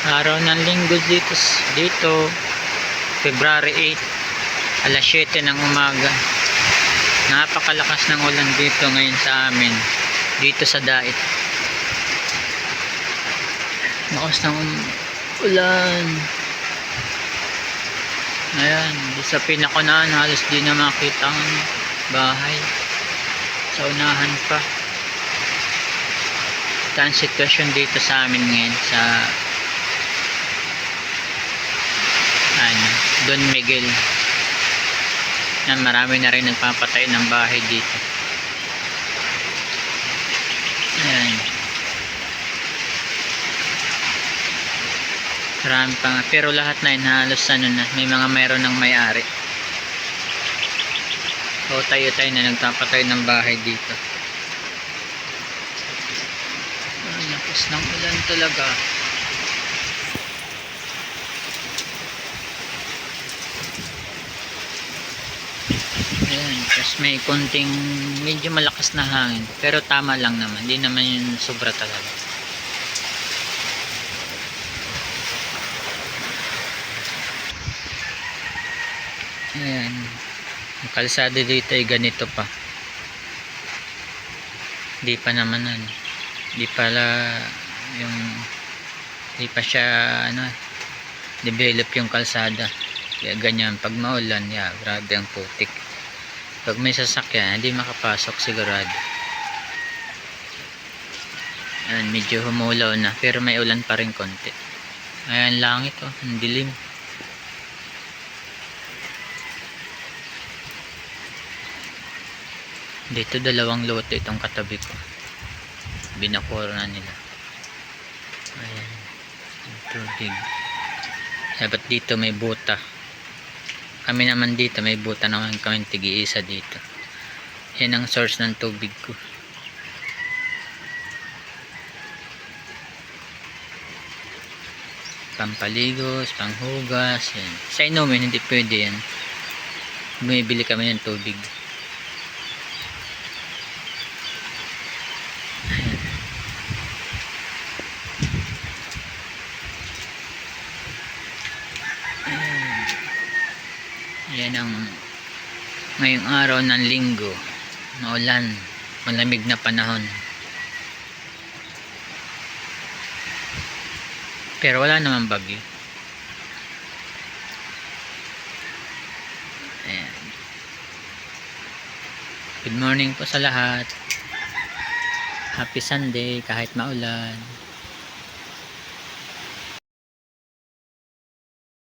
Araw ng linggo dito February 8, alas 7 ng umaga. Napakalakas ng ulan dito ngayon sa amin, dito sa Dait. Lakas ng ulan. Ayan, di sa pinakunaan halos di na makita ang bahay. Sa unahan pa. Ito ang sitwasyon dito sa amin ngayon sa Don Miguel. Yan, marami na rin nagpapatay ng bahay dito. Ayan. Marami pa nga, pero lahat na yun halos ano na, may mga mayroon ng may-ari. O tayo-tayo na nagpapatay ng bahay dito. Lakas ng ulan talaga. Ayan, tapos may konting medyo malakas na hangin, pero tama lang naman, hindi naman yung sobra talaga. Ayan, ang kalsada dito ay ganito pa, di pa naman ano, di pala yung di pa siya ano, develop yung kalsada, kaya ganyan pag maulan, grabe ang putik. Pag may sasakyan hindi makapasok sigurado. Ayan, medyo humulaw na pero may ulan pa rin konti. Ayan, langit ang dilim. Dito dalawang lote itong katabi ko, binakuro na nila. Ayan, tubig. Dapat dito may buta. Kami naman dito may buta naman kami, tig-iisa dito. Yan ang source ng tubig ko. Pampaligos, panghugas, yan. Sa inumin hindi pwede yan, bumibili kami ng tubig. Yan ang ngayong araw ng linggo, maulan, malamig na panahon, pero wala naman bagyo. Ayan. Good morning po sa lahat, happy Sunday kahit maulan.